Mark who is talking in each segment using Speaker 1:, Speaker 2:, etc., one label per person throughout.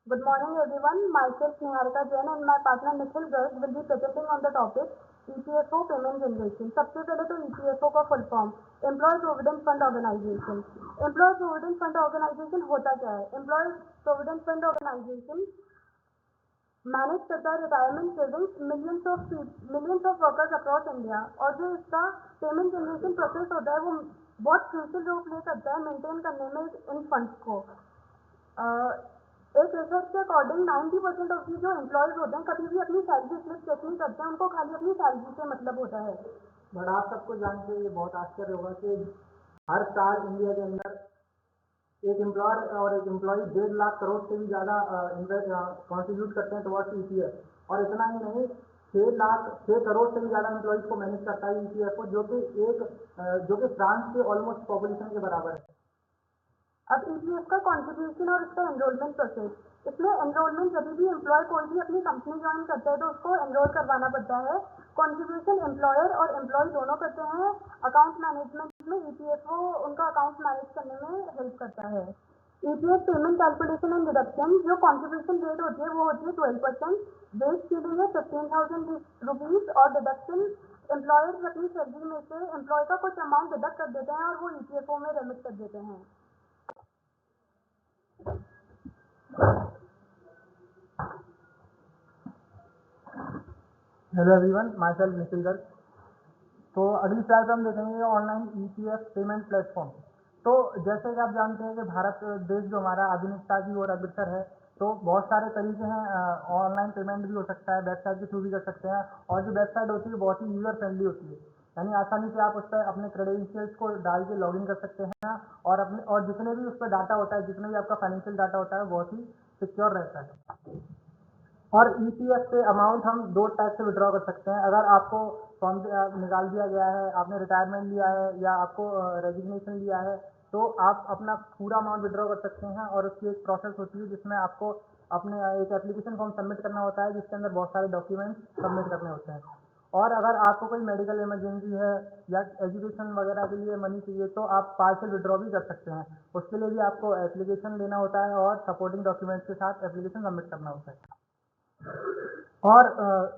Speaker 1: Good morning everyone. Myself Niharika Jain and my partner Nikhil Garg will be presenting on the topic EPFO payment generation. सबसे पहले तो EPFO का full form employ provident fund organisation. Employ provident fund organisation होता क्या है? Employ provident fund organisation manage करता है retirement savings millions of workers across India, और जो इसका पेमेंट जनरेशन प्रोसेस होता है वो बहुत क्रूशियल रोल प्ले करता है मेंटेन करने में इन फंड्स को। एक रिसर्च के अकॉर्डिंग 90% ऑफ दी जो एम्प्लॉयज होते हैं कभी भी अपनी सैलरी स्लिप चेक नहीं करते हैं, उनको खाली अपनी सैलरी से मतलब होता है।
Speaker 2: बट आप सबको जान के ये बहुत आश्चर्य होगा कि हर साल इंडिया के अंदर एक एम्प्लॉयर और एक एम्प्लॉय 1.5 लाख करोड़ से भी ज़्यादा कॉन्ट्रीब्यूट करते हैं टुवर्ड्स ईपीएफ। और इतना ही नहीं, 6 करोड़ से भी ज़्यादा एम्प्लॉयज़ को मैनेज करता है ईपीएफ को, जो कि फ्रांस के ऑलमोस्ट पॉपुलेशन के बराबर है।
Speaker 1: अब ईपीएफ का कॉन्ट्रीब्यूशन और इसका एनरोलमेंट प्रोसेस। इसमें एनरोलमेंट जब भी एम्प्लॉय कोई भी अपनी कंपनी ज्वाइन करता है तो उसको एनरोल करवाना पड़ता है। कॉन्ट्रीब्यूशन एम्प्लॉयर और एम्प्लॉय दोनों करते हैं। अकाउंट मैनेजमेंट में ईपीएफओ उनका अकाउंट मैनेज करने में हेल्प करता है। EPF payment calculation and deduction, जो कॉन्ट्रीब्यूशन रेट होती है वो होती है 12%। बेस सीलिंग है 15,000 रुपीज और डिडक्शन एम्प्लॉयर्स अपनी सैलरी में से एम्प्लॉय का कुछ अमाउंट डिडक्ट कर देते हैं और वो ईपीएफओ में रेमिट कर देते हैं।
Speaker 2: Hello everyone, my self Nikhil Garg. तो अगली स्लाइड पर हम देखेंगे ऑनलाइन ईपीएफ पेमेंट प्लेटफॉर्म। तो जैसे कि आप जानते हैं कि भारत देश जो हमारा आधुनिकता की ओर अग्रसर है, तो बहुत सारे तरीके हैं। ऑनलाइन पेमेंट भी हो सकता है, वेबसाइट के थ्रू भी कर सकते हैं, और जो वेबसाइट होती है बहुत ही यूजर फ्रेंडली होती है, यानी आसानी से आप उस पर अपने क्रेडेंशियल्स को डाल के लॉगिन कर सकते हैं, और जितने भी उस पर डाटा होता है, जितने भी आपका फाइनेंशियल डाटा होता है, बहुत ही सिक्योर रहता है। और ईपीएफ से अमाउंट हम 2 टाइप से विड्रॉ कर सकते हैं। अगर आपको फॉर्म निकाल दिया गया है, आपने रिटायरमेंट लिया है या आपको रेजिग्नेशन लिया है, तो आप अपना पूरा अमाउंट विड्रॉ कर सकते हैं। और उसकी एक प्रोसेस होती है जिसमें आपको अपने एक एप्लीकेशन फॉर्म सबमिट करना होता है, जिसके अंदर बहुत सारे डॉक्यूमेंट्स सबमिट करने होते हैं। और अगर आपको कोई मेडिकल इमरजेंसी है या एजुकेशन वगैरह के लिए मनी चाहिए, तो आप पार्शियल विड्रॉ भी कर सकते हैं। उसके लिए भी आपको एप्लीकेशन देना होता है और सपोर्टिंग डॉक्यूमेंट्स के साथ एप्लीकेशन सबमिट करना होता है। और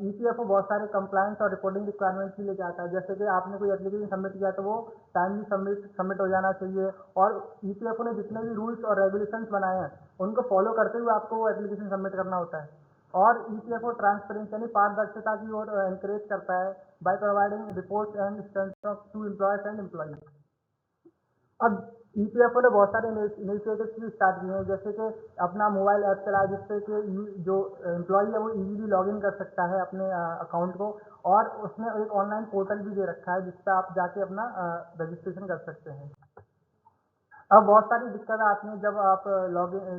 Speaker 2: ईपीएफओ बहुत सारे कंप्लायंस और रिपोर्टिंग रिक्वायरमेंट्स भी लेके आता है। जैसे कि आपने कोई एप्लीकेशन सबमिट किया तो वो टाइमली सबमिट हो जाना चाहिए, और ईपीएफओ ने जितने भी रूल्स और रेगुलेशंस बनाए हैं उनको फॉलो करते हुए आपको वो एप्लीकेशन सबमिट करना होता है। और ईपीएफओ ट्रांसपेरेंसी यानी पारदर्शिता की ओर एनकरेज करता है by providing reports and statements to employers and employees. अब ईपीएफओ ने बहुत सारे इनिशिएटिव्स भी स्टार्ट किए हैं, जैसे कि अपना मोबाइल ऐप चलाया जिससे कि जो एम्प्लॉई है वो इजीली लॉगिन कर सकता है अपने अकाउंट को। और उसने एक ऑनलाइन पोर्टल भी दे रखा है जिससे आप जाके अपना रजिस्ट्रेशन कर सकते हैं। अब बहुत सारी दिक्कतें आती हैं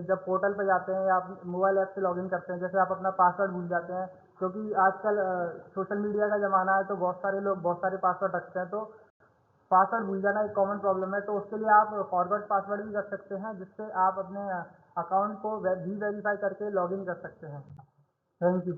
Speaker 2: जब पोर्टल पे जाते हैं या आप मोबाइल ऐप से लॉगिन करते हैं। जैसे आप अपना पासवर्ड भूल जाते हैं, क्योंकि आजकल सोशल मीडिया का ज़माना है, तो बहुत सारे लोग बहुत सारे पासवर्ड रखते हैं। तो पासवर्ड भूल जाना एक कॉमन प्रॉब्लम है, तो उसके लिए आप फॉरवर्ड पासवर्ड भी कर सकते हैं, जिससे आप अपने अकाउंट को वेरीफाई करके लॉगिन कर सकते हैं। Thank you.